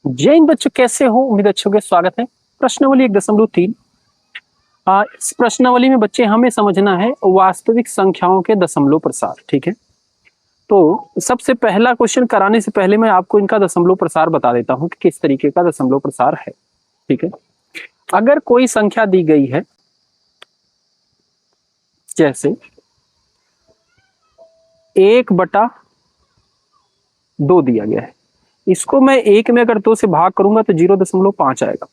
जय हिंद बच्चों, कैसे हो? उम्मीद अच्छों के स्वागत है। प्रश्नावली 1.3। इस प्रश्नावली में बच्चे हमें समझना है वास्तविक संख्याओं के दशमलव प्रसार। ठीक है, तो सबसे पहला क्वेश्चन कराने से पहले मैं आपको इनका दशमलव प्रसार बता देता हूं कि किस तरीके का दशमलव प्रसार है। ठीक है, अगर कोई संख्या दी गई है, जैसे 1/2 दिया गया है, इसको मैं 1 में अगर 2 से भाग करूंगा तो 0.5 आएगा।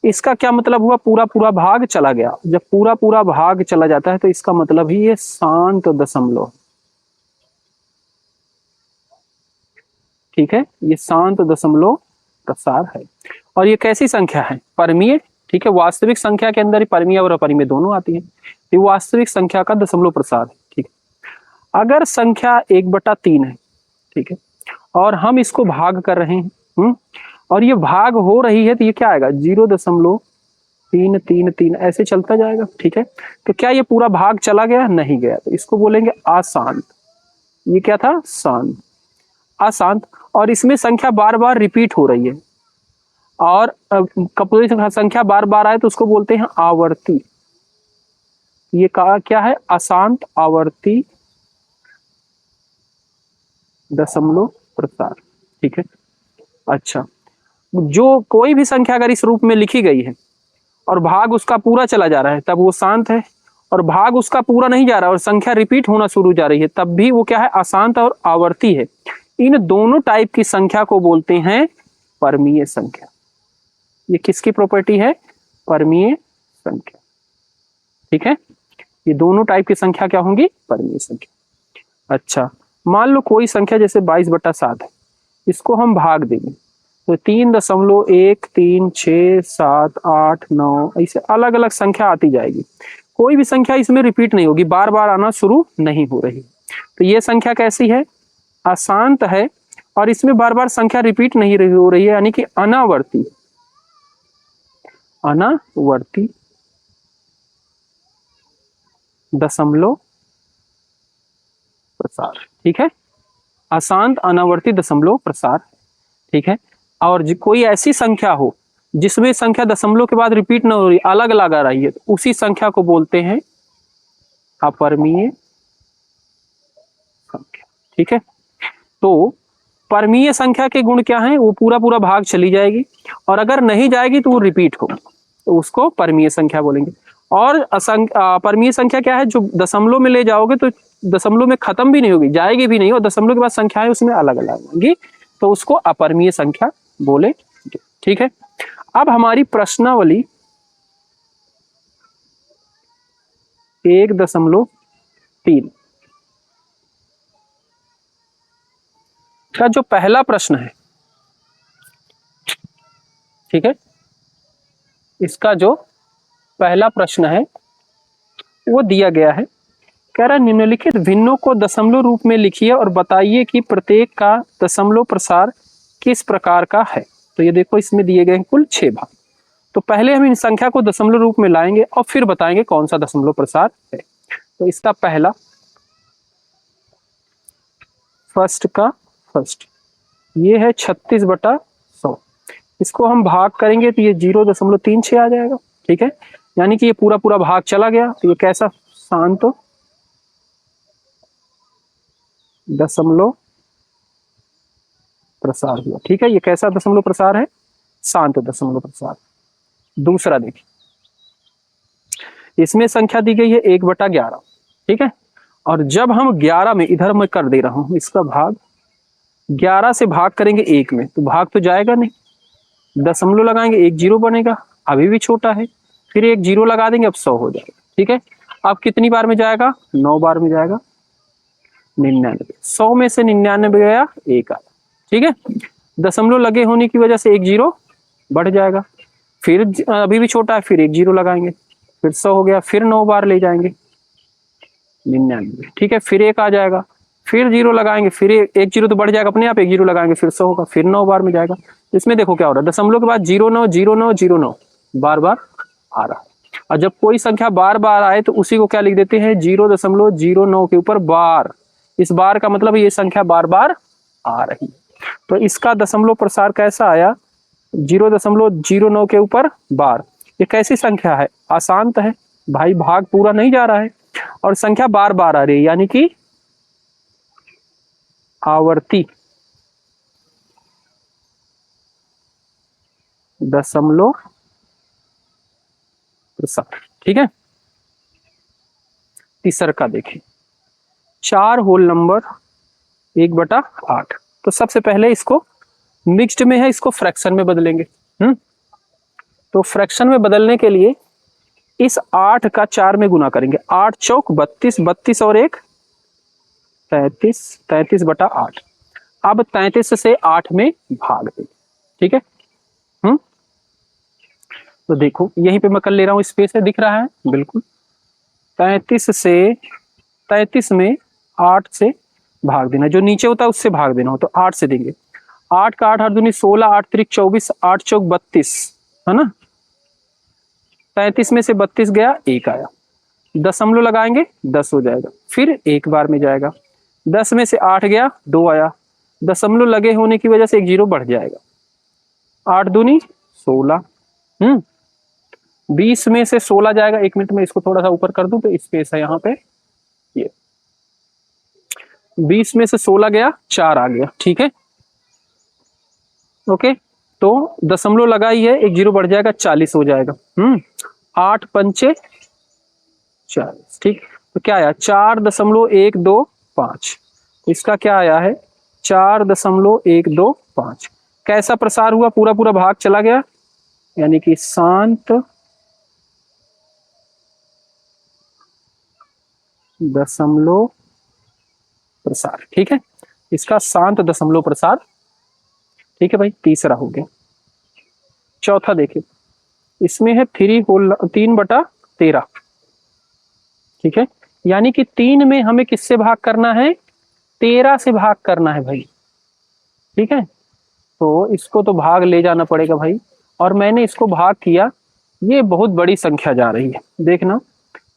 इसका क्या मतलब हुआ? पूरा पूरा भाग चला गया। जब पूरा पूरा भाग चला जाता है तो इसका मतलब ही ये शांत दशमलव। ठीक है, ये शांत दशमलव प्रसार है। और ये कैसी संख्या है? परमीय। ठीक है, वास्तविक संख्या के अंदर ही परमीय और अपरिमेय दोनों आती है। ये वास्तविक संख्या का दशमलव प्रसार है। ठीक है, अगर संख्या 1/3 है, ठीक है, और हम इसको भाग कर रहे हैं, और ये भाग हो रही है, तो ये क्या आएगा? 0.333 ऐसे चलता जाएगा। ठीक है, तो क्या ये पूरा भाग चला गया? नहीं गया, तो इसको बोलेंगे अशांत। ये क्या था? शांत, अशांत। और इसमें संख्या बार बार रिपीट हो रही है, और कोई संख्या बार बार आए तो उसको बोलते हैं आवर्ती। ये क्या है? अशांत आवर्ती दशमलव प्रसार। ठीक है, अच्छा, जो कोई भी संख्या अगर इस रूप में लिखी गई है और भाग उसका पूरा चला जा रहा है, तब वो शांत है। और भाग उसका पूरा नहीं जा रहा और संख्या रिपीट होना शुरू जा रही है, तब भी वो क्या है? अशांत और आवर्ती है। इन दोनों टाइप की संख्या को बोलते हैं परमीय संख्या। ये किसकी प्रॉपर्टी है? परमीय संख्या। ठीक है, ये दोनों टाइप की संख्या क्या होंगी? परमीय संख्या। अच्छा, मान लो कोई संख्या जैसे 22/7 है, इसको हम भाग देंगे तो 3.13678 ऐसे अलग अलग संख्या आती जाएगी। कोई भी संख्या इसमें रिपीट नहीं होगी, बार बार आना शुरू नहीं हो रही। तो ये संख्या कैसी है? अशांत है, और इसमें बार बार संख्या रिपीट नहीं हो रही है, यानी कि अनावर्ती। अनावर्ती दशमलव प्रसार। ठीक है, अशांत अनावर्ती दशमलव प्रसार। ठीक है, और कोई ऐसी संख्या हो जिसमें संख्या दशमलव के बाद रिपीट न हो रही, अलग अलग आ रही है, तो उसी संख्या को बोलते हैं अपरमीय संख्या। ठीक है, तो परमीय संख्या के गुण क्या हैं? वो पूरा पूरा भाग चली जाएगी, और अगर नहीं जाएगी तो वो रिपीट हो, तो उसको परमीय संख्या बोलेंगे। और परमीय संख्या क्या है? जो दशमलव में ले जाओगे तो दशमलव में खत्म भी नहीं होगी, जाएगी भी नहीं, और दशमलव के बाद संख्याएं उसमें अलग अलग होंगी, तो उसको अपरमीय संख्या बोले। ठीक है, अब हमारी प्रश्नावली 1.3 का जो पहला प्रश्न है, ठीक है, इसका जो पहला प्रश्न है वो दिया गया है। कह रहा, निम्नलिखित भिन्नों को दशमलव रूप में लिखिए और बताइए कि प्रत्येक का दशमलव प्रसार किस प्रकार का है। तो ये देखो, इसमें दिए गए कुल 6 भाग। तो पहले हम इन संख्या को दशमलव रूप में लाएंगे और फिर बताएंगे कौन सा दशमलव प्रसार है। तो इसका पहला, फर्स्ट ये है 36/100। इसको हम भाग करेंगे तो ये 0.36 आ जाएगा। ठीक है, यानी कि ये पूरा पूरा भाग चला गया, तो ये कैसा? शांत दशमलव प्रसार हुआ। ठीक है, ये कैसा दशमलव प्रसार है? शांत दशमलव प्रसार। दूसरा देखिए, इसमें संख्या दी गई है 1/11। ठीक है, और जब हम 11 में, इधर मैं कर दे रहा हूं इसका भाग, 11 से भाग करेंगे 1 में, तो भाग तो जाएगा नहीं, दशमलव लगाएंगे, 1 0 बनेगा, अभी भी छोटा है, फिर 1 0 लगा देंगे, अब 100 हो जाएगा। ठीक है, अब कितनी बार में जाएगा? 9 बार में जाएगा। 99, 100 में से 99 गया, 1 आया। ठीक है, दशमलव लगे होने की वजह से 1 0 बढ़ जाएगा, फिर अभी भी छोटा है, फिर 1 0 लगाएंगे, फिर 100 हो गया, फिर 9 बार ले जाएंगे 99। ठीक है, फिर 1 आ जाएगा, फिर 0 लगाएंगे, फिर 1 0 तो बढ़ जाएगा अपने आप, 1 0 लगाएंगे, फिर 100 होगा, फिर 9 बार में जाएगा। इसमें देखो क्या हो रहा है, दशमलव के बाद 09 09 09 बार बार आ रहा है। और जब कोई संख्या बार बार आए तो उसी को क्या लिख देते हैं? 0.09 के ऊपर बार। इस बार का मतलब ये संख्या बार बार आ रही है। तो इसका दशमलव प्रसार कैसा आया? 0.09 के ऊपर बार। ये कैसी संख्या है? अशांत है भाई, भाग पूरा नहीं जा रहा है और संख्या बार बार आ रही है, यानी कि आवर्ती दशमलव प्रसार। ठीक है, तीसरा का देखें, 4 होल नंबर 1/8। तो सबसे पहले इसको मिक्स्ड में है, इसको फ्रैक्शन में बदलेंगे। तो फ्रैक्शन में बदलने के लिए इस 8 का 4 में गुना करेंगे। 8 चौक 32, 32 और 1 33, 33/8। अब 33 से 8 में भाग देंगे। ठीक है, तो देखो यहीं पे मैं कर ले रहा हूँ, स्पेस है, दिख रहा है बिल्कुल। 33 में 8 से भाग देना, जो नीचे होता है उससे भाग देना हो तो 8 से देंगे। 8 का 8 8 दूनी 16, 8 त्रिक 24, 8 चौक 32, है ना। 33 में से 32 गया, 1 आया, दशमलव लगाएंगे 10 हो जाएगा, फिर एक बार में जाएगा। 10 में से 8 गया, 2 आया, दशमलव लगे होने की वजह से 1 0 बढ़ जाएगा। 8 दूनी 16, 20 में से 16 जाएगा। 1 मिनट में इसको थोड़ा सा ऊपर कर दूं तो स्पेस है यहाँ पे। ये 20 में से 16 गया, 4 आ गया। ठीक है, ओके, तो दशमलव लगाई है, 1 0 बढ़ जाएगा, 40 हो जाएगा। 8 पंचे 40। ठीक, तो क्या आया? 4.125। इसका क्या आया है? 4.125। कैसा प्रसार हुआ? पूरा पूरा भाग चला गया, यानी कि शांत दशमलव प्रसार। ठीक है, इसका शांत दशमलव प्रसार। ठीक है भाई, तीसरा हो गया। चौथा देखिए, इसमें है 3/13। ठीक है, यानी कि 3 में हमें किससे भाग करना है? 13 से भाग करना है भाई। ठीक है, तो इसको तो भाग ले जाना पड़ेगा भाई, और मैंने इसको भाग किया। ये बहुत बड़ी संख्या जा रही है, देखना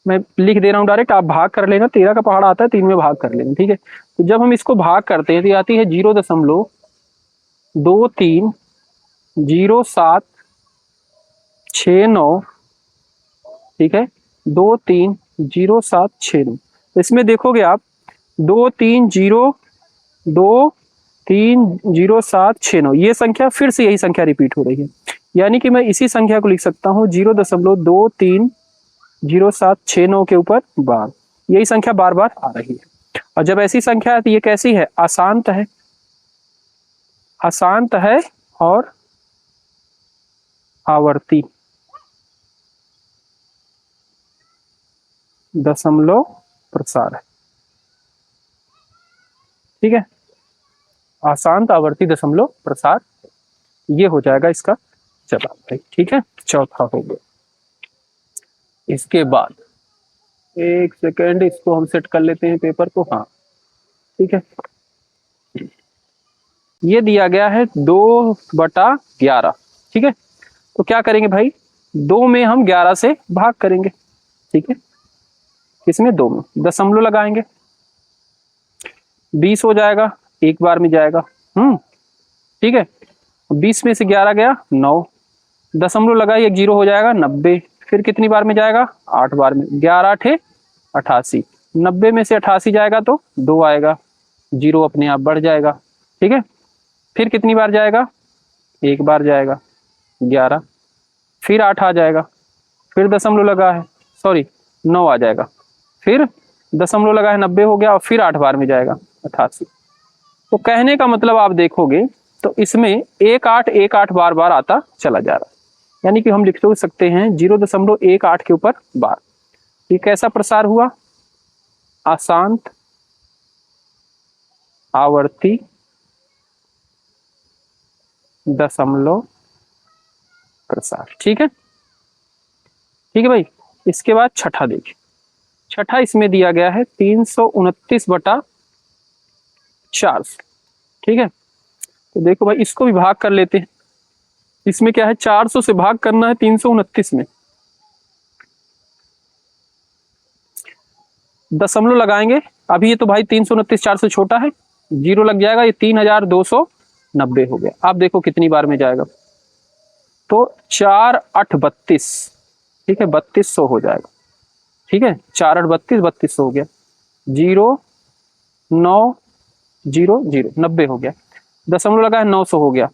मैं लिख दे रहा हूं डायरेक्ट, आप भाग कर लेना। 13 का पहाड़ आता है, 3 में भाग कर लेना। ठीक है, तो जब हम इसको भाग करते हैं तो ये आती है 0.230769। ठीक है, 230769। तो इसमें देखोगे आप 230769, ये संख्या फिर से यही संख्या रिपीट हो रही है, यानी कि मैं इसी संख्या को लिख सकता हूँ 0.230769 के ऊपर बार। यही संख्या बार बार आ रही है, और जब ऐसी संख्या है तो ये कैसी है? अशांत है। अशांत है और आवर्ती दशमलव प्रसार है। ठीक है, अशांत आवर्ती दशमलव प्रसार, ये हो जाएगा इसका जवाब भाई। ठीक है, चौथा हो गया। इसके बाद 1 सेकेंड, इसको हम सेट कर लेते हैं पेपर को। हाँ, ठीक है, ये दिया गया है 2/11। ठीक है, तो क्या करेंगे भाई? 2 में हम 11 से भाग करेंगे। ठीक है, किसमें? 2 में, दशमलव लगाएंगे, 20 हो जाएगा, एक बार में जाएगा। ठीक है, 20 में से 11 गया, 9, दशमलव लगाइए, 1 0 हो जाएगा, 90। फिर कितनी बार में जाएगा? 8 बार में। 11 8 88, 90 में से 88 जाएगा तो 2 आएगा, 0 अपने आप बढ़ जाएगा। ठीक है, फिर कितनी बार जाएगा? एक बार जाएगा, 11, फिर 8 आ जाएगा, फिर दशमलव लगा है, सॉरी 9 आ जाएगा, फिर दशमलव लगा है, 90 हो गया, और फिर 8 बार में जाएगा, 88। तो कहने का मतलब आप देखोगे तो इसमें 1 8 1 8 बार बार आता चला जा रहा है, यानी कि हम लिख सकते हैं 0.18 के ऊपर बार। ये कैसा प्रसार हुआ? अशांत आवर्ती दशमलव प्रसार। ठीक है, ठीक है भाई। इसके बाद छठा देखिए, छठा इसमें दिया गया है 329/400। ठीक है, तो देखो भाई, इसको भी भाग कर लेते हैं। इसमें क्या है? 400 से भाग करना है 329 में, दशमलव लगाएंगे। अभी ये तो भाई 329 4 से छोटा है, 0 लग जाएगा, ये 3290 हो गया। आप देखो कितनी बार में जाएगा? तो 4 8 32, ठीक है, 3200 हो जाएगा। ठीक है, 4 8 32, 3200 हो गया। 0 9 0 0 90 हो गया। दशमलव लगा है, 900 हो गया।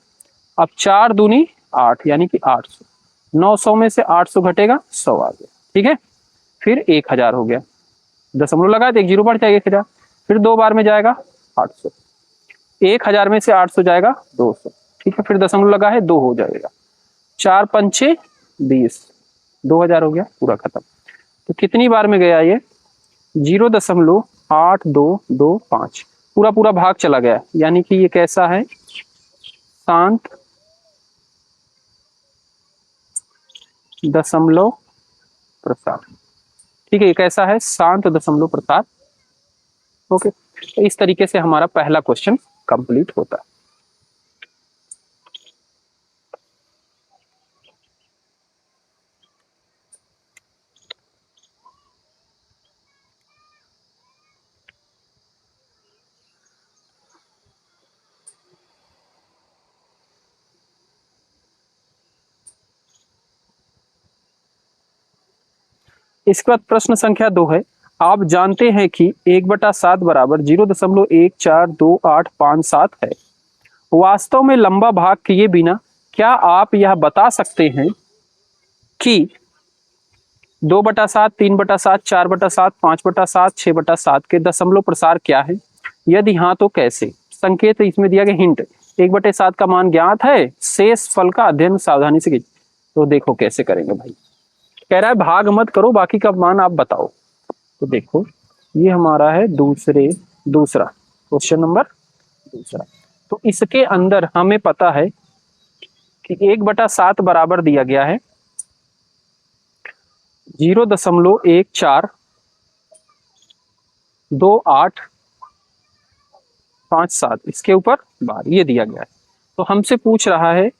अब 4 दूनी 8 यानी कि 800। 900 में से 800 घटेगा, 100 आ गया। ठीक है, फिर 1000 हो गया। दशमलव लगा तो एक जीरो बढ़ जाएगा 1000, फिर 2 बार में जाएगा 800। 1000 में से 800 जाएगा 200। ठीक है, फिर दशमलव लगा है 2 हो जाएगा। 4 पंचे 20, 2000 हो गया, पूरा खत्म। तो कितनी बार में गया ये? 0.8225, पूरा पूरा भाग चला गया। यानी कि ये कैसा है? शांत दशमलव प्रसार। ठीक है, ये कैसा है? शांत दशमलव प्रसार। ओके, तो इस तरीके से हमारा पहला क्वेश्चन कंप्लीट होता है। इसके बाद प्रश्न संख्या 2 है, आप जानते हैं कि 1/7 बराबर 0.142857 है। वास्तव में लंबा भाग किए बिना क्या आप यह बता सकते हैं कि 2/7, 3/7, 4/7, 5/7, 6/7 के दशमलव प्रसार क्या है? यदि हाँ तो कैसे? संकेत इसमें दिया गया, हिंट। 1/7 का मान ज्ञात है, शेष फल का अध्ययन सावधानी से कीजिए। तो देखो कैसे करेंगे भाई। कह रहा है भाग मत करो, बाकी का मान आप बताओ। तो देखो, ये हमारा है दूसरा क्वेश्चन नंबर दूसरा। तो इसके अंदर हमें पता है कि 1/7 बराबर दिया गया है 0.142857, इसके ऊपर बार ये दिया गया है। तो हमसे पूछ रहा है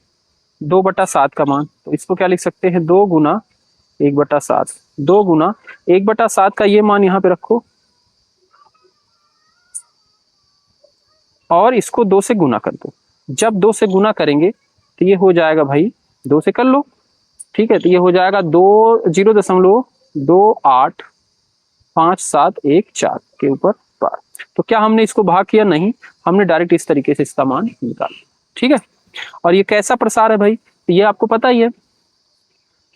2/7 का मान, तो इसको क्या लिख सकते हैं? 2 गुना 1/7, 2 गुना 1/7 का ये मान यहाँ पे रखो और इसको 2 से गुना कर दो। जब 2 से गुना करेंगे तो ये हो जाएगा भाई, 2 से कर लो। ठीक है, तो ये हो जाएगा 0.285714 के ऊपर बार। तो क्या हमने इसको भाग किया? नहीं, हमने डायरेक्ट इस तरीके से इसका मान निकाल। ठीक है, और ये कैसा प्रसार है भाई? ये आपको पता ही है,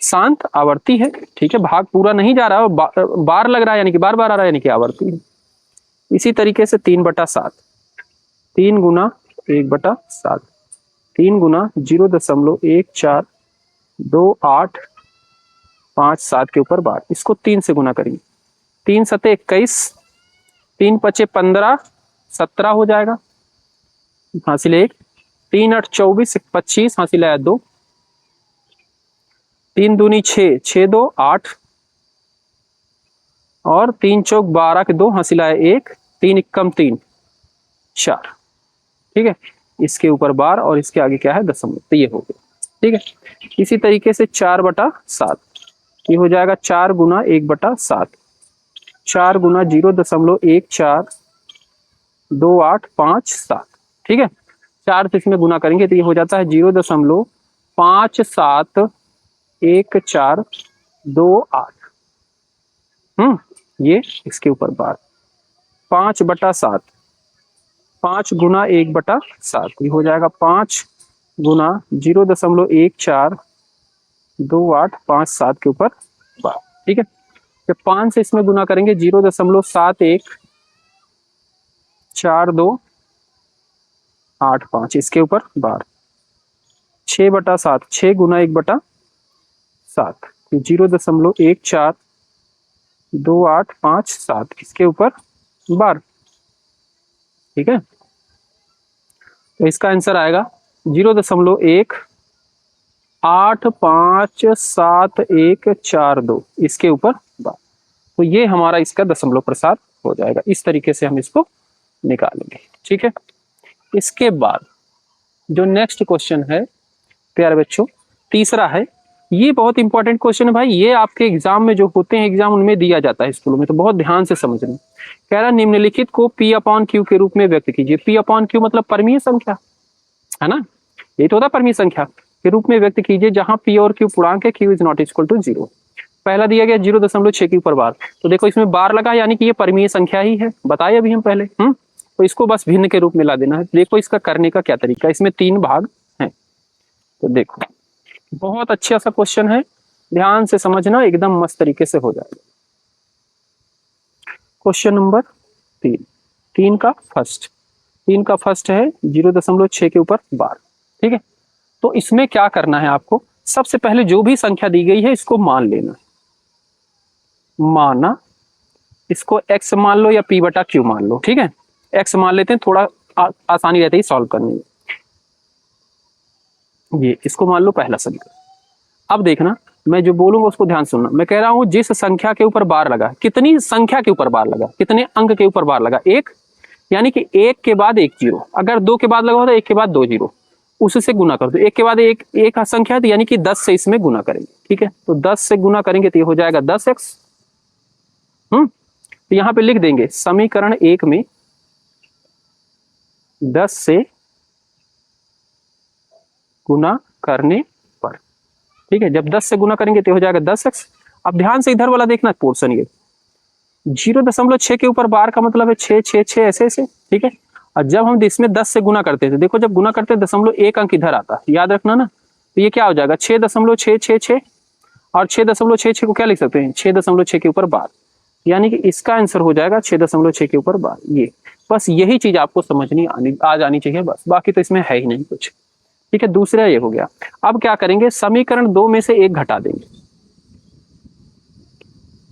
शांत आवर्ती है। ठीक है, भाग पूरा नहीं जा रहा है, बार लग रहा है यानी कि बार बार आ रहा है, यानी कि आवर्ती है। इसी तरीके से 3/7, 3 गुना 1/7, 3 गुना 0.142857 के ऊपर बार, इसको 3 से गुना करेंगे। 3 सते 21, 3 पचे 15, 17 हो जाएगा, हासिल 1। 3 8 24, 25, हासिल आया 2। 3 दूनी 6, 6 2 8, और 3 चौक 12 के 2, हासिल आया 1। 3 एकम 3 4। ठीक है, इसके ऊपर बार और इसके आगे क्या है? दशमलव। तो ये हो गया। ठीक है, इसी तरीके से 4/7, ये हो जाएगा 4 गुना 1/7, 4 गुना 0.142857। ठीक है, 4 से इसमें गुना करेंगे तो ये हो जाता है 0.571428। ये इसके ऊपर बार। 5/7, 5 गुना 1/7, ये हो जाएगा 5 गुना 0.142857 के ऊपर बार। ठीक है, जब 5 से इसमें गुना करेंगे 0.714285, इसके ऊपर बार। 6/7, 6 गुना 1/7, 0.142857, इसके ऊपर बार। ठीक है, तो इसका आंसर आएगा 0.185742, इसके ऊपर बार। तो ये हमारा इसका दशमलव प्रसार हो जाएगा। इस तरीके से हम इसको निकालेंगे। ठीक है, इसके बाद जो नेक्स्ट क्वेश्चन है प्यारे बच्चों, तीसरा है। ये बहुत इंपॉर्टेंट क्वेश्चन है भाई, ये आपके एग्जाम में जो होते हैं, एग्जाम उनमें दिया जाता है स्कूलों में, तो बहुत ध्यान से समझना। कह रहा निम्नलिखित को P/Q के रूप में व्यक्त कीजिए। P/Q मतलब परमीय संख्या है ना, ये तो होता है परमीय संख्या। के रूप में व्यक्त कीजिए जहां पी और क्यू पूर्णांक है, Q is not equal to 0। पहला दिया गया 0.6 के ऊपर बार, तो देखो इसमें बार लगा यानी कि ये परिमेय संख्या ही है, बताए अभी हम पहले। तो इसको बस भिन्न के रूप में ला देना है। देखो इसका करने का क्या तरीका, इसमें 3 भाग हैं। तो देखो बहुत अच्छा सा क्वेश्चन है, ध्यान से समझना, एकदम मस्त तरीके से हो जाएगा। क्वेश्चन नंबर 3, 3 का फर्स्ट है 0.6 के ऊपर बार, ठीक है। तो इसमें क्या करना है आपको, सबसे पहले जो भी संख्या दी गई है इसको मान लेना है। माना, इसको x मान लो या p बटा q मान लो, ठीक है। x मान लेते हैं, थोड़ा आसानी रहती है सॉल्व करने में। ये इसको मान लो पहला समीकरण। अब देखना, मैं जो बोलूंगा उसको ध्यान सुनना। मैं कह रहा हूं जिस संख्या के ऊपर बार लगा, कितनी संख्या के ऊपर बार लगा, कितने अंक के ऊपर बार लगा, 1, यानी कि 1 के बाद 1 0। अगर 2 के बाद लगा हो तो 1 के बाद 2 0, उससे गुना कर दो। 1 के बाद एक संख्या है तो यानी कि 10 से इसमें गुना करेंगे, ठीक है। तो 10 से गुना करेंगे तो ये हो जाएगा 10x। तो यहां पे लिख देंगे समीकरण 1 में 10 से गुना करने पर, ठीक है। जब 10 से गुना करेंगे तो हो जाएगा 10x। अब ध्यान से इधर वाला देखना पोर्शन, ये 0.6 के ऊपर बार का मतलब है 6 6 6 ऐसे ऐसे, ठीक है। और जब हम इसमें 10 से गुना करते थे, देखो जब गुना करते हैं 0.1 अंक इधर आता है, याद रखना ना। तो ये क्या हो जाएगा 6.666, और 6.66 को क्या लिख सकते हैं 6.6 के ऊपर बार, यानी कि इसका आंसर हो जाएगा 6.6 के ऊपर बार। ये बस यही चीज आपको समझनी आ जानी चाहिए बस, बाकी तो इसमें है ही नहीं कुछ, ठीक है। दूसरा ये हो गया। अब क्या करेंगे, समीकरण 2 में से 1 घटा देंगे।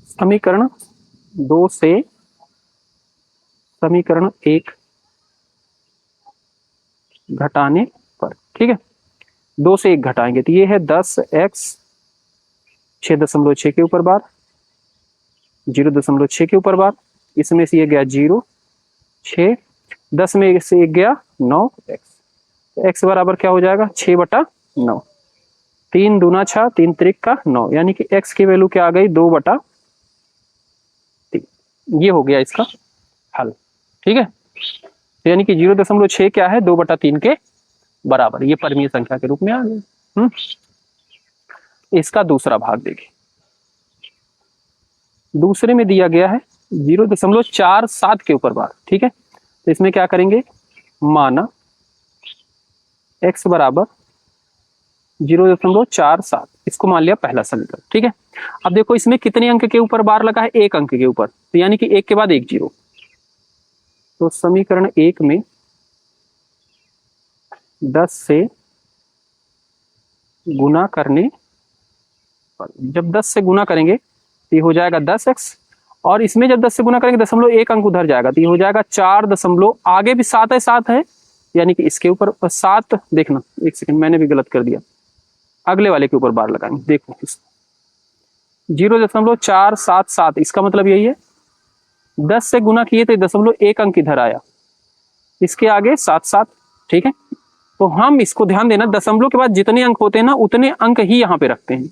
समीकरण 2 से समीकरण 1 घटाने पर, ठीक है। 2 से 1 घटाएंगे तो ये है 10x 6.6 के ऊपर बार, 0.6 के ऊपर बार, इसमें से ये गया 0 6, 10 में से 1 गया 9x। तो x बराबर क्या हो जाएगा 6/9, 3 दूना 6, 3 त्रिक का 9, यानी कि x की वैल्यू क्या आ गई 2/3। ये हो गया इसका हल, ठीक है। तो यानी कि 0.6 क्या है 2/3 के बराबर, ये परिमेय संख्या के रूप में आ गई। इसका दूसरा भाग देखिए, दूसरे में दिया गया है 0.47 के ऊपर बार, ठीक है। तो इसमें क्या करेंगे, माना x बराबर 0.47, इसको मान लिया पहला समीकरण, ठीक है। अब देखो इसमें कितने अंक के ऊपर बार लगा है, 1 अंक के ऊपर, तो यानी कि 1 के बाद 1 0। तो समीकरण 1 में 10 से गुना करने पर, जब 10 से गुना करेंगे तो ये हो जाएगा 10x, और इसमें जब 10 से गुना करेंगे 0.1 अंक उधर जाएगा तो ये हो जाएगा 4 आगे भी 7 है 7 है, यानी कि इसके ऊपर 7, देखना 1 सेकंड मैंने भी गलत कर दिया, अगले वाले के ऊपर बार लगाएंगे। देखो 0.477, इसका मतलब यही है 10 से गुना किए तो 0.1 अंक इधर आया, इसके आगे 7 7, ठीक है। तो हम इसको ध्यान देना, दशमलव के बाद जितने अंक होते हैं ना उतने अंक ही यहाँ पे रखते हैं।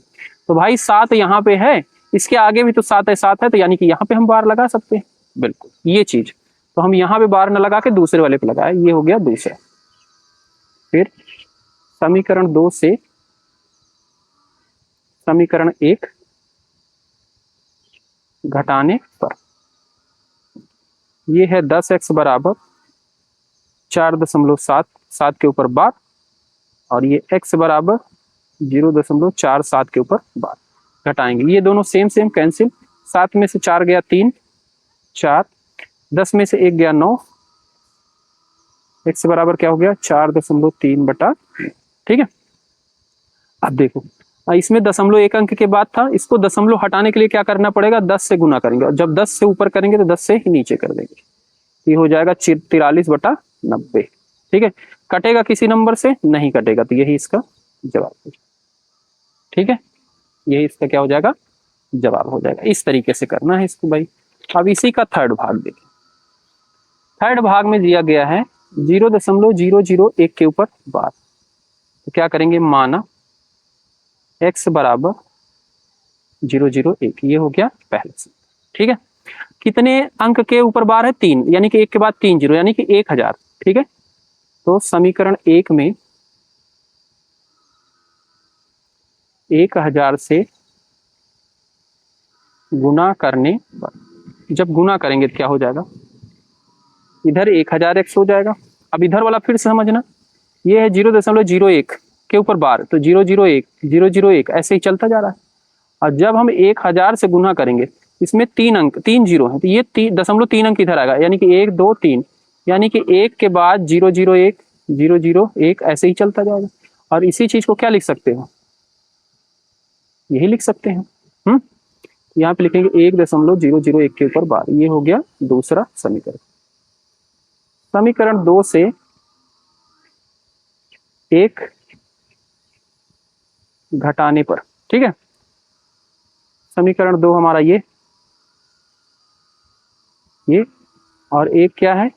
तो भाई 7 यहाँ पे है, इसके आगे भी तो 7 है, तो यानी कि यहाँ पे हम बार लगा सकते हैं, बिल्कुल ये चीज। तो हम यहाँ पे बार न लगा के दूसरे वाले पे लगाए, ये हो गया दूसरा। फिर समीकरण 2 से समीकरण 1 घटाने पर, ये है 10x बराबर 4.7 के ऊपर बार, और ये x बराबर 0.47 के ऊपर बार। घटाएंगे, ये दोनों सेम सेम कैंसिल, 7 में से 4 गया 3 4, 10 में से 1 गया 9, x बराबर क्या हो गया 4.3/, ठीक है। अब देखो इसमें 0.1 अंक के बाद था, इसको दशमलव हटाने के लिए क्या करना पड़ेगा 10 से गुना करेंगे, और जब 10 से ऊपर करेंगे तो 10 से ही नीचे कर देंगे, ये हो जाएगा 43/90, ठीक है। कटेगा किसी नंबर से नहीं कटेगा, तो यही इसका जवाब, ठीक है। यही इसका क्या हो जाएगा जवाब हो जाएगा। इस तरीके से करना है इसको भाई। अब इसी का थर्ड भाग देखिए, थर्ड भाग में दिया गया है 0.001 के ऊपर बार, तो क्या करेंगे, माना x बराबर 0.001, ये हो गया पहले से, ठीक है। कितने अंक के ऊपर बार है 3, यानी कि 1 के बाद 3 0, यानी कि 1000, ठीक है। तो समीकरण 1 में 1000 से गुना करने पर, जब गुना करेंगे तो क्या हो जाएगा, इधर 1000x हो जाएगा। अब इधर वाला फिर से समझना, ये है 0.01 के ऊपर बार, तो 001 001 ऐसे ही चलता जा रहा है। और जब हम 1000 से गुना करेंगे, इसमें 3 अंक 3 जीरो है, तो ये 3.3 अंक इधर आएगा, यानी कि 1 2 3, यानी कि 1 के बाद 001 001 ऐसे ही चलता जाएगा। और इसी चीज को क्या लिख सकते हो, यही लिख सकते हैं। यहाँ पे लिखेंगे 1.001 के ऊपर बार, ये हो गया दूसरा समीकरण। समीकरण 2 से 1 घटाने पर, ठीक है, समीकरण 2 हमारा ये और 1 क्या है,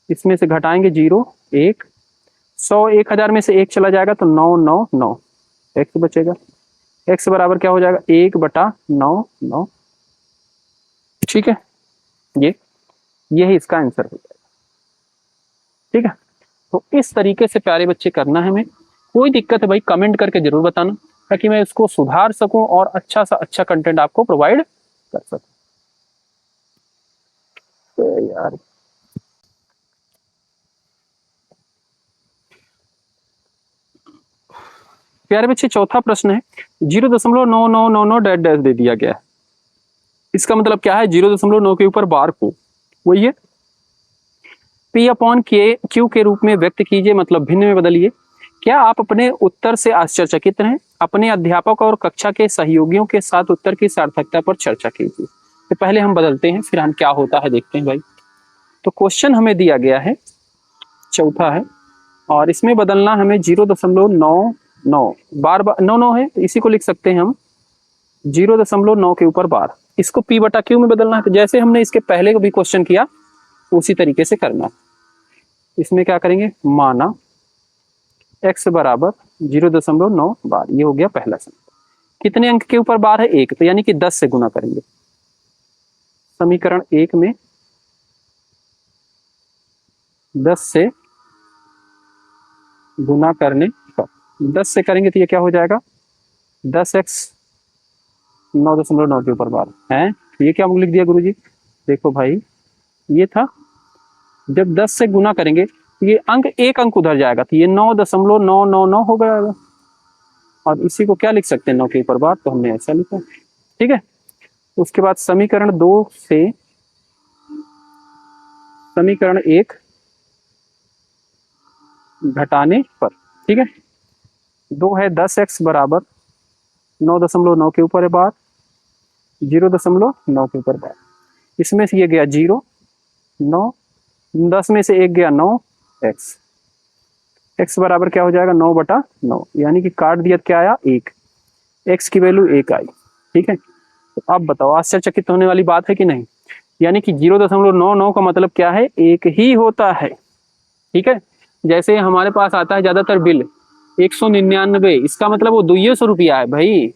इसमें से घटाएंगे 0 1, 100 1000 में से 1 चला जाएगा तो 999 x बचेगा। x बराबर क्या हो जाएगा, 1/9 ठीक है, यही इसका आंसर हो जाएगा। ठीक है, तो इस तरीके से प्यारे बच्चे करना है। हमें कोई दिक्कत है भाई कमेंट करके जरूर बताना, ताकि मैं इसको सुधार सकूं और अच्छा सा अच्छा कंटेंट आपको प्रोवाइड कर सकूं। तो यार प्यारे बच्चे चौथा प्रश्न है, 0.9999 डैश डैश दे दिया गया है। इसका मतलब क्या है, 0.9 के ऊपर बार को वही है P/Q के रूप में व्यक्त कीजिए, मतलब भिन्न में बदलिए। क्या आप अपने उत्तर से आश्चर्यचकित हैं? अपने अध्यापक और कक्षा के सहयोगियों के साथ उत्तर की सार्थकता पर चर्चा कीजिए। तो पहले हम बदलते हैं, फिर हम क्या होता है देखते हैं भाई। तो क्वेश्चन हमें दिया गया है, चौथा है, और इसमें बदलना हमें 0.99 बार 99 है, तो इसी को लिख सकते हैं हम 0.9 के ऊपर बार। इसको P/Q में बदलना है, तो जैसे हमने इसके पहले को भी क्वेश्चन किया उसी तरीके से करना है। इसमें क्या करेंगे, माना x बराबर 0.9 बार, ये हो गया पहला समीकरण। कितने अंक के ऊपर बार है, 1, तो यानी कि 10 से गुना करेंगे। समीकरण 1 में 10 से गुना करने पर, 10 से करेंगे तो ये क्या हो जाएगा, 10x 9.9 के ऊपर बार है। ये क्या लिख दिया गुरुजी, देखो भाई ये था, जब 10 से गुना करेंगे तो ये अंक 1 अंक उधर जाएगा, तो ये 9.999 हो गया। और इसी को क्या लिख सकते हैं, 9 के ऊपर बार, तो हमने ऐसा लिखा। ठीक है, उसके बाद समीकरण 2 से समीकरण 1 घटाने पर, ठीक है, 2 है 10x बराबर 9.9 के ऊपर है बार, 0.9 के ऊपर बार। इसमें से ये गया 0 9, 10 में से 1 गया 9x, x बराबर क्या हो जाएगा, 9/9, यानी कि काट दिया क्या आया, 1, x की वैल्यू 1 आई। ठीक है, तो अब बताओ आश्चर्यचकित होने वाली बात है कि नहीं, यानी कि 0.99 का मतलब क्या है, 1 ही होता है। ठीक है, जैसे हमारे पास आता है ज्यादातर बिल 199, इसका मतलब वो 200 रुपया है भाई,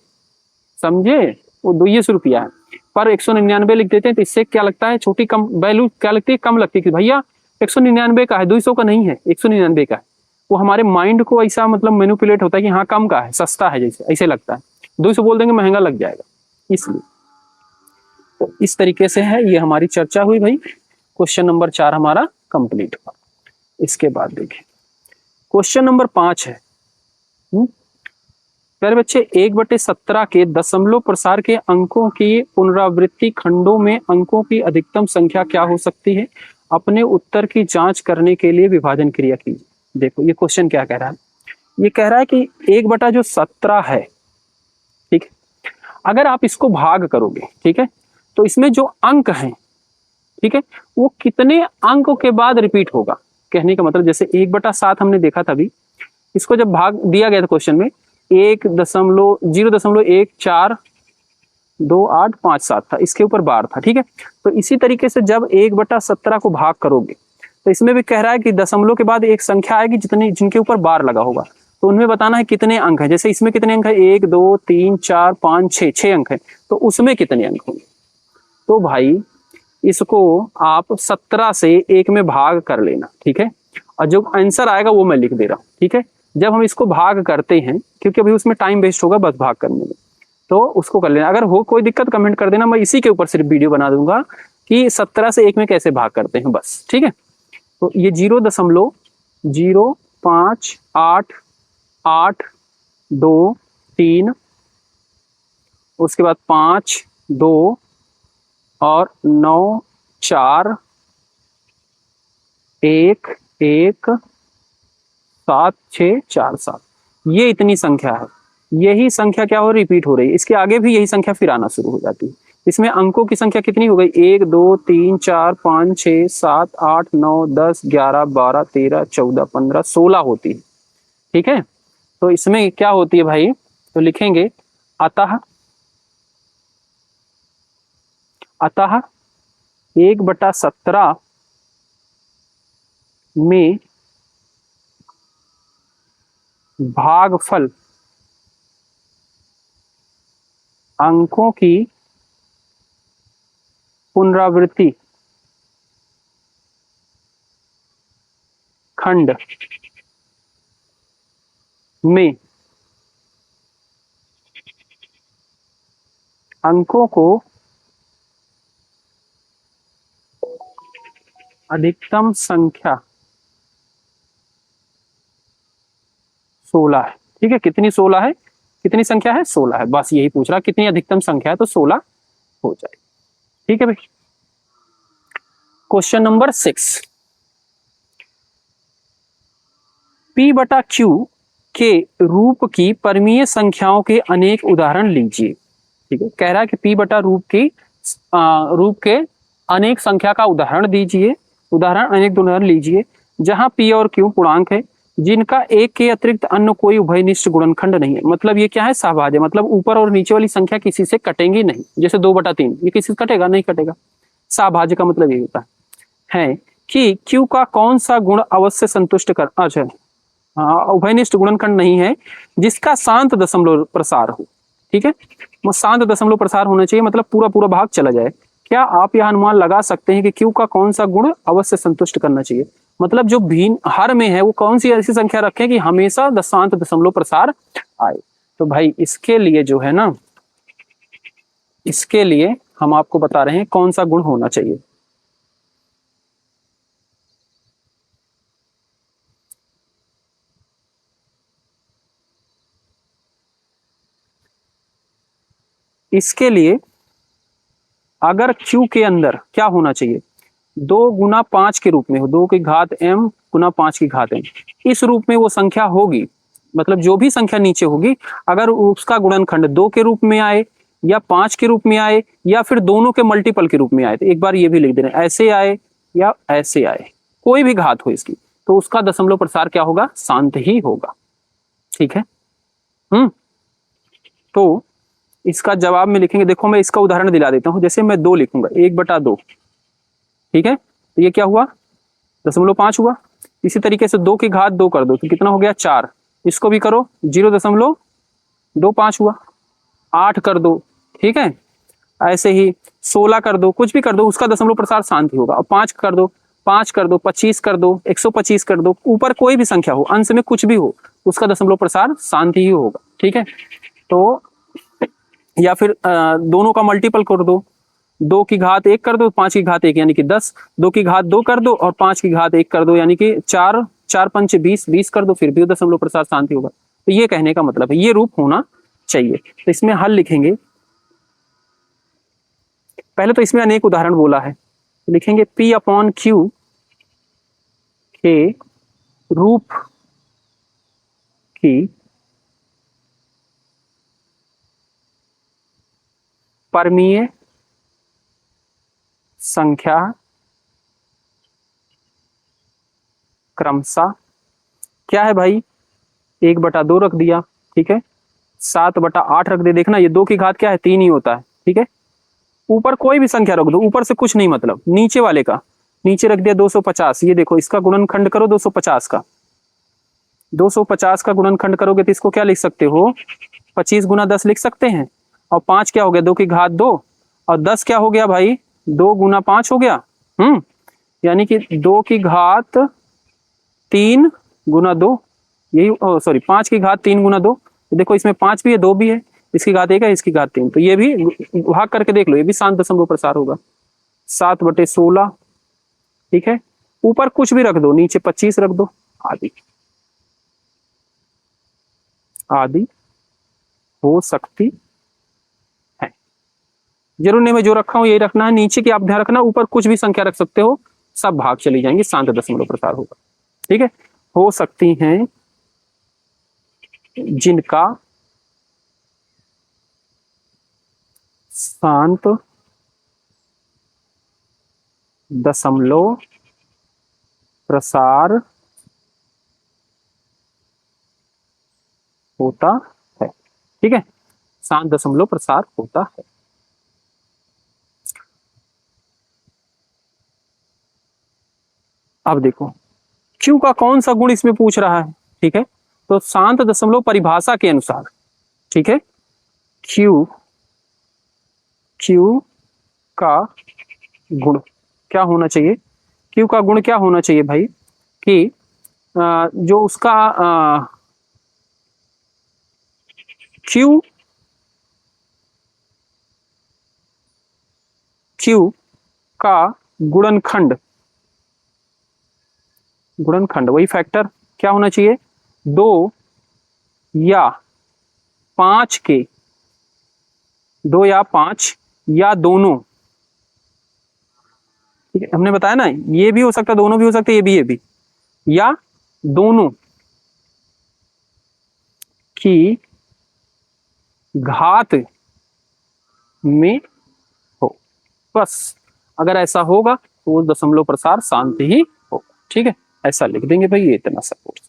समझे, वो 200 रुपया है, पर 199 लिख देते हैं, तो इससे क्या लगता है, छोटी कम वैल्यू क्या लगती है, कम लगती है कि भैया 199 का है, 200 का नहीं है, 199 का है। वो हमारे माइंड को ऐसा मतलब मैनिपुलेट होता है कि हाँ कम का है, सस्ता है, जैसे ऐसे लगता है, 200 बोल देंगे महंगा लग जाएगा, इसलिए। तो इस तरीके से है, ये हमारी चर्चा हुई भाई। क्वेश्चन नंबर 4 हमारा कंप्लीट हुआ। इसके बाद देखिए क्वेश्चन नंबर 5 है, प्यारे बच्चे, 1/17 के दशमलव प्रसार के अंकों की पुनरावृत्ति खंडों में अंकों की अधिकतम संख्या क्या हो सकती है, अपने उत्तर की जांच करने के लिए विभाजन क्रिया कीजिए। देखो ये क्वेश्चन क्या कह रहा है, ये कह रहा है कि 1/17 है, ठीक है, अगर आप इसको भाग करोगे, ठीक है, तो इसमें जो अंक हैं, ठीक है, वो कितने अंकों के बाद रिपीट होगा। कहने का मतलब जैसे 1/7 हमने देखा था अभी, इसको जब भाग दिया गया था क्वेश्चन में 0.2857 था, इसके ऊपर बार था। ठीक है, तो इसी तरीके से जब 1/17 को भाग करोगे तो इसमें भी कह रहा है कि दशमलव के बाद एक संख्या आएगी जिनके ऊपर बार लगा होगा, तो उनमें बताना है कितने अंक है। जैसे इसमें कितने अंक है, 1 2 3 4 5 6 अंक है, तो उसमें कितने अंक होंगे। तो भाई इसको आप 17 से 1 में भाग कर लेना, ठीक है, और जो आंसर आएगा वो मैं लिख दे रहा हूँ, ठीक है। जब हम इसको भाग करते हैं, क्योंकि अभी उसमें टाइम वेस्ट होगा बस भाग करने में, तो उसको कर लेना। अगर हो कोई दिक्कत कमेंट कर देना, मैं इसी के ऊपर सिर्फ वीडियो बना दूंगा कि 17 से 1 में कैसे भाग करते हैं बस, ठीक है। तो ये 0.05882, उसके बाद 5, 2 और 9, 4, 1, 1, 7, 6, 4, 7, ये इतनी संख्या है। यही संख्या क्या हो रिपीट हो रही है, इसके आगे भी यही संख्या फिर आना शुरू हो जाती है। इसमें अंकों की संख्या कितनी हो गई, 1, 2, 3, 4, 5, 6, 7, 8, 9, 10, 11, 12, 13, 14, 15, 16 होती है, ठीक है। तो इसमें क्या होती है भाई, तो लिखेंगे अतः 1/17 में भागफल अंकों की पुनरावृत्ति खंड में अंकों को अधिकतम संख्या 16 है, ठीक है। कितनी 16 है, कितनी संख्या है 16 है, बस यही पूछ रहा कितनी अधिकतम संख्या है, तो 16 हो जाएगी, ठीक है भाई। क्वेश्चन नंबर 6, P/Q के रूप की परमीय संख्याओं के अनेक उदाहरण लीजिए, ठीक है। कह रहा है कि रूप के अनेक संख्या का उदाहरण दीजिए, अनेक उदाहरण लीजिए जहां P और Q पूर्णांक है जिनका एक के अतिरिक्त अन्य कोई उभयनिष्ठ गुणनखंड नहीं है। मतलब ये क्या है, सहभाज्य, मतलब ऊपर और नीचे वाली संख्या किसी से कटेंगी नहीं। जैसे 2/3 ये किसी से कटेगा नहीं, कटेगा। सहभाज्य का मतलब ये होता है कि Q का कौन सा गुण अवश्य संतुष्ट कर, अच्छा हाँ, उभयनिष्ठ गुणनखंड नहीं है जिसका शांत दशमलव प्रसार हो, ठीक है। शांत दशमलव प्रसार होना चाहिए, मतलब पूरा पूरा भाग चला जाए। क्या आप यह अनुमान लगा सकते हैं कि Q का कौन सा गुण अवश्य संतुष्ट करना चाहिए, मतलब जो भिन्न हर में है वो कौन सी ऐसी संख्या रखें कि हमेशा शांत दशमलव प्रसार आए। तो भाई इसके लिए जो है ना, इसके लिए हम आपको बता रहे हैं कौन सा गुण होना चाहिए। इसके लिए अगर Q के अंदर क्या होना चाहिए, 2 × 5 के रूप में हो, 2 की घात m × 5 की घात m, इस रूप में वो संख्या होगी। मतलब जो भी संख्या नीचे होगी अगर उसका गुणनखंड 2 के रूप में आए या 5 के रूप में आए या फिर दोनों के मल्टीपल के रूप में आए, तो एक बार ये भी लिख दे रहे हैं, ऐसे आए या ऐसे आए, कोई भी घात हो इसकी, तो उसका दशमलव प्रसार क्या होगा, शांत ही होगा, ठीक है। तो इसका जवाब में लिखेंगे, देखो मैं इसका उदाहरण दिला देता हूं। जैसे मैं 2 लिखूंगा, 1/2, ठीक है। तो ये क्या हुआ, 0.5 हुआ। इसी तरीके से 2 की घात 2 कर दो तो कितना हो गया, 4। इसको भी करो, 0.25 हुआ। 8 कर दो, ठीक है। ऐसे ही 16 कर दो, कुछ भी कर दो, उसका दशमलव प्रसार शांत ही होगा। और 5 कर दो, 5 कर दो, 25 कर दो, 125 कर दो, ऊपर कोई भी संख्या हो, अंश में कुछ भी हो, उसका दशमलव प्रसार शांत ही होगा, ठीक है। तो या फिर दोनों का मल्टीपल कर दो, 2 की घात 1 कर दो, 5 की घात 1 यानी कि 10, 2 की घात 2 कर दो और 5 की घात 1 कर दो यानी कि 4, 4 पंच 20, 20 कर दो, फिर भी दशमलव प्रसार शांति होगा। तो ये कहने का मतलब है ये रूप होना चाहिए। तो इसमें हल लिखेंगे, पहले तो इसमें अनेक उदाहरण बोला है, लिखेंगे P/Q के रूप की परमीय संख्या क्रमशः क्या है भाई, 1/2 रख दिया, ठीक है। 7/8 रख दे, देखना ये 2 की घात क्या है, 3 ही होता है, ठीक है। ऊपर कोई भी संख्या रख दो, ऊपर से कुछ नहीं, मतलब नीचे वाले का, नीचे रख दिया 250। ये देखो इसका गुणनखंड करो 250 का, 250 का गुणनखंड करोगे तो इसको क्या लिख सकते हो, 25 × 10 लिख सकते हैं। और 5 क्या हो गया, 2 की घात 2, और 10 क्या हो गया भाई, 2 × 5 हो गया, यानी कि 2 की घात 3 गुना 2, यही सॉरी 5 की घात 3 गुना 2, तो देखो इसमें 5 भी है 2 भी है, इसकी घात 1 है इसकी घात 3, तो ये भी भाग करके देख लो, ये भी शांत दशमलव प्रसार होगा। 7/16, ठीक है। ऊपर कुछ भी रख दो, नीचे 25 रख दो, आदि आदि हो सकती है। जरूर नहीं मैं जो रखा हूं यही रखना है, नीचे की आप ध्यान रखना, ऊपर कुछ भी संख्या रख सकते हो, सब भाग चली जाएंगी, शांत दशमलव प्रसार होगा, ठीक है। हो सकती हैं जिनका शांत दशमलव प्रसार होता है, ठीक है, शांत दशमलव प्रसार होता है। अब देखो Q का कौन सा गुण इसमें पूछ रहा है, ठीक है, तो शांत दशमलव परिभाषा के अनुसार, ठीक है, Q का गुण क्या होना चाहिए, Q का गुण क्या होना चाहिए भाई, कि जो उसका Q का गुणनखंड वही फैक्टर क्या होना चाहिए, 2 या 5 के, 2 या 5 या दोनों, ठीक है, हमने बताया ना ये भी हो सकता है, दोनों भी हो सकते हैं, ये भी या दोनों की घात में हो, बस अगर ऐसा होगा तो वो दशमलव प्रसार शांत ही होगा, ठीक है, ऐसा लिख देंगे भाई, ये इतना सपोर्ट,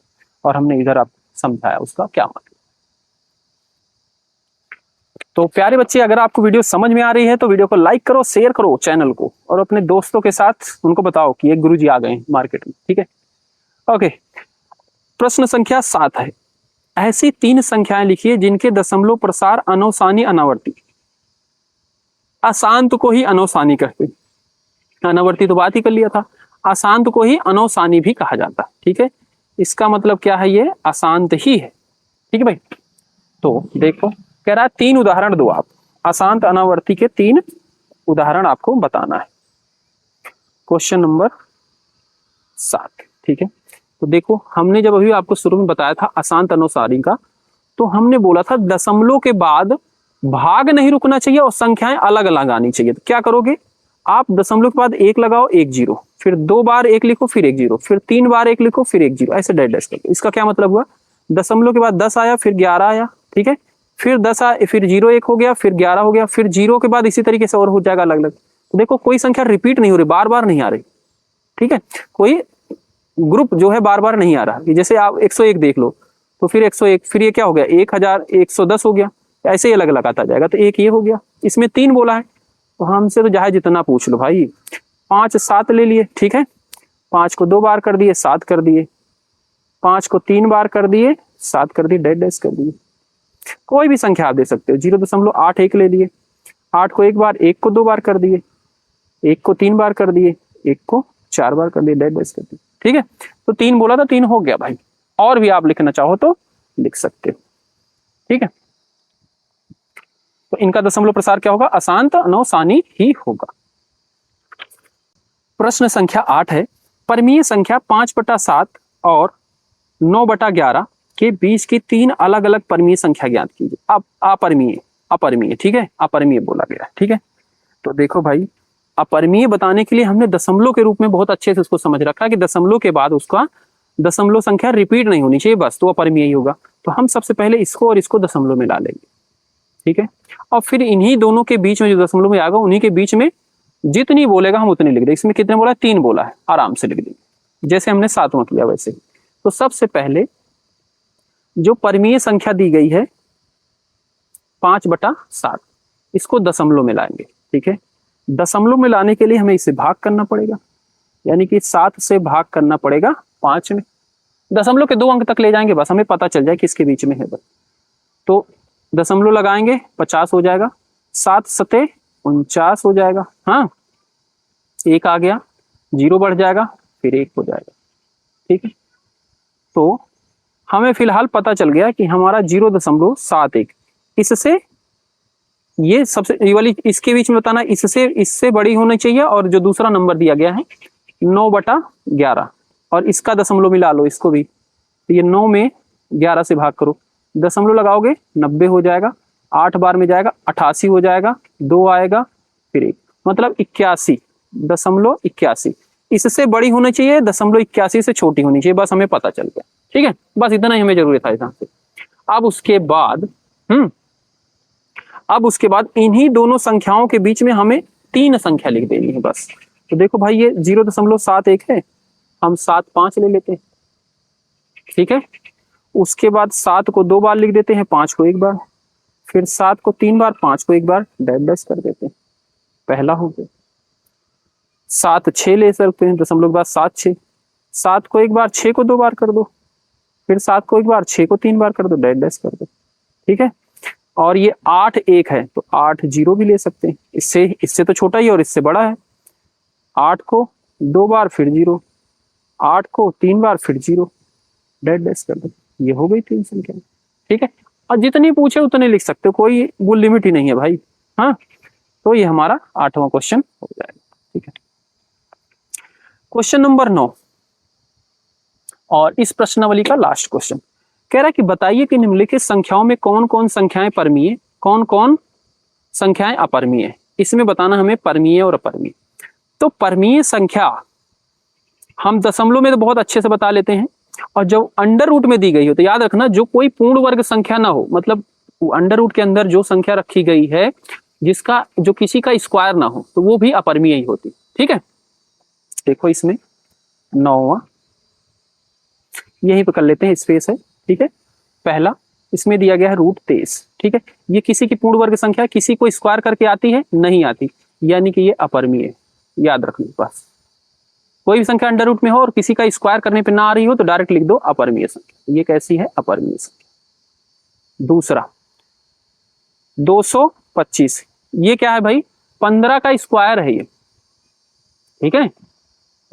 और हमने इधर आप समझाया उसका क्या मतलब। तो प्यारे बच्चे, अगर आपको वीडियो समझ में आ रही है तो वीडियो को लाइक करो, शेयर करो चैनल को, और अपने दोस्तों के साथ उनको बताओ कि एक गुरुजी आ गए हैं मार्केट में, ठीक है। ओके, प्रश्न संख्या 7 है, ऐसी 3 संख्याएं लिखिए जिनके दशमलव प्रसार अनवसानी अनावर्ती, अशांत को ही अनवसानी कहते, अनावर्ती तो बात ही कर लिया था, अशांत को ही अनवसानी भी कहा जाता, ठीक है, इसका मतलब क्या है, ये अशांत ही है, ठीक है भाई। तो देखो कह रहा है 3 उदाहरण दो आप, अशांत अनावर्ती के 3 उदाहरण आपको बताना है, क्वेश्चन नंबर 7, ठीक है। तो देखो हमने जब अभी आपको शुरू में बताया था अशांत अनवसानी का, तो हमने बोला था दशमलव के बाद भाग नहीं रुकना चाहिए और संख्याएं अलग अलग आनी चाहिए, तो क्या करोगे आप, दशमलव के बाद 1 लगाओ 1 0, फिर 2 बार 1 लिखो फिर 1 0, फिर 3 बार 1 लिखो फिर 1 0, ऐसे डैश डैश करके। इसका क्या मतलब हुआ, दशमलव के बाद 10 आया फिर 11 आया, ठीक है, फिर 10 आया फिर 0 1 हो गया फिर 11 हो गया, फिर 0 के बाद इसी तरीके से और हो जाएगा अलग अलग। तो देखो कोई संख्या रिपीट नहीं हो रही, बार बार नहीं आ रही, ठीक है, कोई ग्रुप जो है बार बार नहीं आ रहा, जैसे आप 101 देख लो, तो फिर 101, फिर ये क्या हो गया 1110 हो गया, ऐसे ही अलग अलग आता जाएगा, तो एक ये हो गया, इसमें 3 बोला है, तो हमसे तो चाहे जितना पूछ लो भाई, 5 7 ले लिए, ठीक है, 5 को 2 बार कर दिए 7 कर दिए, 5 को 3 बार कर दिए 7 कर दिए, डैश डैश कर दिए, कोई भी संख्या आप दे सकते हो, 0.81 ले लिए, 8 को 1 बार, 1 को 2 बार कर दिए, 1 को 3 बार कर दिए, 1 को 4 बार कर दिए, डैश डैश कर दिए, ठीक है। तो 3 बोला था 3 हो गया भाई, और भी आप लिखना चाहो तो लिख सकते हो, ठीक है। तो इनका दशमलव प्रसार क्या होगा, अशांत अनवसानी ही होगा। प्रश्न संख्या 8 है, परमीय संख्या 5/7 और 9/11 के बीच की 3 अलग अलग परमीय संख्या ज्ञात कीजिए। अब अपरमीय, ठीक है, अपरमीय बोला गया, ठीक है। तो देखो भाई अपरमीय बताने के लिए हमने दशमलव के रूप में बहुत अच्छे से उसको समझ रखा है कि दशमलव के बाद उसका दशमलव संख्या रिपीट नहीं होनी चाहिए, बस तो अपरमीय ही होगा। तो हम सबसे पहले इसको और इसको दशमलव में ला लेंगे, ठीक है, और फिर इन्हीं दोनों के बीच में जो दशमलव में आएगा उन्हीं के बीच में जितनी बोलेगा हम उतनी लिख देंगे। इसमें कितने बोला, 3 बोला है, आराम से लिख देंगे जैसे हमने 7वां किया वैसे। तो सबसे पहले जो परमीय संख्या दी गई है 5/7, इसको दशमलव में लाएंगे, ठीक है। दशमलव में लाने के लिए हमें इसे भाग करना पड़ेगा, यानी कि 7 से भाग करना पड़ेगा 5 में, दशमलव के 2 अंक तक ले जाएंगे, बस हमें पता चल जाए किसके बीच में है बस। तो दशमलव लगाएंगे 50 हो जाएगा, 7 सते 49 हो जाएगा, हाँ 1 आ गया, 0 बढ़ जाएगा फिर 1 हो जाएगा, ठीक है। तो हमें फिलहाल पता चल गया कि हमारा 0.71 इससे ये सबसे ये वाली इसके बीच में बताना, इससे बड़ी होनी चाहिए, और जो दूसरा नंबर दिया गया है 9/11 और इसका दशमलव मिला लो इसको भी, तो ये 9 में 11 से भाग करो, दशमलव लगाओगे 90 हो जाएगा, 8 बार में जाएगा 88 हो जाएगा, 2 आएगा फिर 1, मतलब 81.81। इससे बड़ी होनी चाहिए, 81 से छोटी होनी चाहिए, बस हमें पता चल गया। ठीक है, बस इतना ही हमें जरूरी था यहाँ से। अब उसके बाद इन्हीं दोनों संख्याओं के बीच में हमें 3 संख्या लिख देनी है बस। तो देखो भाई ये 0.71 है, हम 7-5 ले लेते हैं। ठीक है, उसके बाद 7 को 2 बार लिख देते हैं, 5 को 1 बार, फिर 7 को 3 बार, 5 को 1 बार, डैश कर देते हैं, पहला हो गया। 7 6 ले सकते हैं, दशमलव के बाद 7 6, 7 को 1 बार, 6 को 2 बार कर दो, फिर 7 को 1 बार, 6 को 3 बार कर दो, डैश कर दो। ठीक है, और ये 8 1 है तो 8 0 भी ले सकते हैं, इससे तो छोटा ही और इससे बड़ा है। 8 को 2 बार फिर 0, 8 को 3 बार फिर 0, डैश कर दो, ये हो गई 3 संख्या। ठीक है, और जितनी पूछे उतने लिख सकते हो, कोई वो लिमिट ही नहीं है भाई। हाँ, तो ये हमारा 8वां क्वेश्चन हो जाएगा। ठीक है, क्वेश्चन नंबर 9 और इस प्रश्नावली का लास्ट क्वेश्चन कह रहा है कि बताइए कि निम्नलिखित संख्याओं में कौन कौन संख्याएं परमीय, कौन कौन संख्याएं अपरमीय है। इसमें बताना हमें परमीय और अपरमीय। तो परमीय संख्या हम दशमलव में तो बहुत अच्छे से बता लेते हैं, और जब अंडर रूट में दी गई हो तो याद रखना जो कोई पूर्ण वर्ग संख्या ना हो, मतलब अंडर रूट के अंदर जो संख्या रखी गई है जिसका जो किसी का स्क्वायर ना हो तो वो भी अपरमीय ही होती। ठीक है, देखो इसमें 9वां यहीं पे कर लेते हैं, स्पेस है। ठीक है, पहला इसमें दिया गया है √23। ठीक है, ये किसी की पूर्ण वर्ग संख्या, किसी को स्क्वायर करके आती है, नहीं आती, यानी कि ये अपरमीय है। याद रखना, बस कोई भी संख्या अंडर रूट में हो और किसी का स्क्वायर करने पे ना आ रही हो तो डायरेक्ट लिख दो अपरमीय संख्या। ये कैसी है? अपरमीय संख्या। दूसरा 225, ये क्या है भाई? 15 का स्क्वायर है ये। ठीक है, तो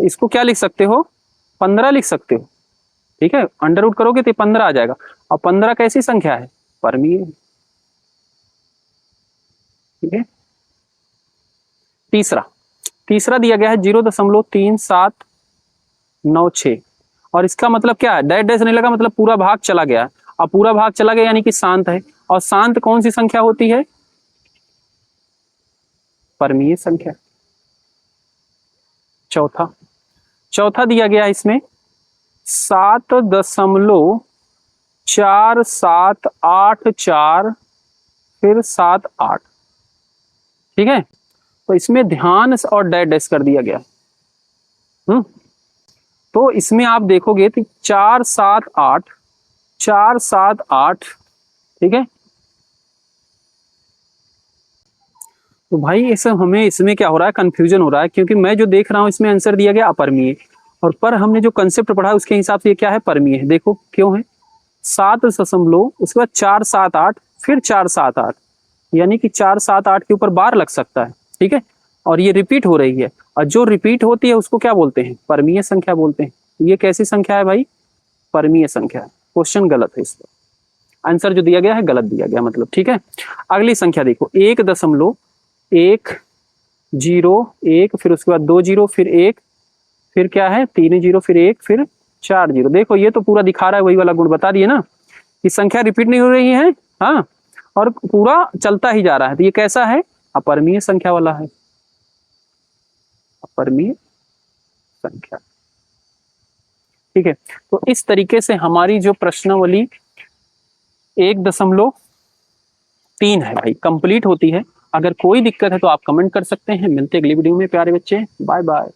इसको क्या लिख सकते हो? 15 लिख सकते हो। ठीक है, अंडर रूट करोगे तो 15 आ जाएगा। और 15 कैसी संख्या है? परमीय। ठीक है, तीसरा दिया गया है 0.3796 और इसका मतलब क्या है? डैश नहीं लगा, मतलब पूरा भाग चला गया। अब पूरा भाग चला गया यानी कि शांत है, और शांत कौन सी संख्या होती है? परमीय संख्या। चौथा दिया गया है इसमें 7.4784 फिर 78। ठीक है, तो इसमें ध्यान और डैश कर दिया गया। तो इसमें आप देखोगे तो 478। ठीक है, तो भाई ऐसे हमें इसमें क्या हो रहा है? कंफ्यूजन हो रहा है, क्योंकि मैं जो देख रहा हूं इसमें आंसर दिया गया अपरमीय, और पर हमने जो कंसेप्ट पढ़ा है उसके हिसाब से ये क्या है? परमीय है। देखो क्यों है? 7 दशमलव उसके बाद 478 फिर 478, यानी कि 478 के ऊपर बार लग सकता है। ठीक है, और ये रिपीट हो रही है, और जो रिपीट होती है उसको क्या बोलते हैं? परमीय संख्या बोलते हैं। ये कैसी संख्या है भाई? परमीय संख्या है। क्वेश्चन गलत है, इसका आंसर जो दिया गया है गलत दिया गया मतलब। ठीक है, अगली संख्या देखो 1.101 फिर उसके बाद 2 0 फिर 1 फिर क्या है? 3 0 फिर 1 फिर 4 0। देखो ये तो पूरा दिखा रहा है, वही वाला गुण बता दिए ना कि संख्या रिपीट नहीं हो रही है। हाँ, और पूरा चलता ही जा रहा है, तो ये कैसा है? अपरमीय संख्या वाला है। अपरमीय संख्या। ठीक है, तो इस तरीके से हमारी जो प्रश्नावली 1.3 है भाई कंप्लीट होती है। अगर कोई दिक्कत है तो आप कमेंट कर सकते हैं। मिलते हैं अगली वीडियो में प्यारे बच्चे, बाय बाय।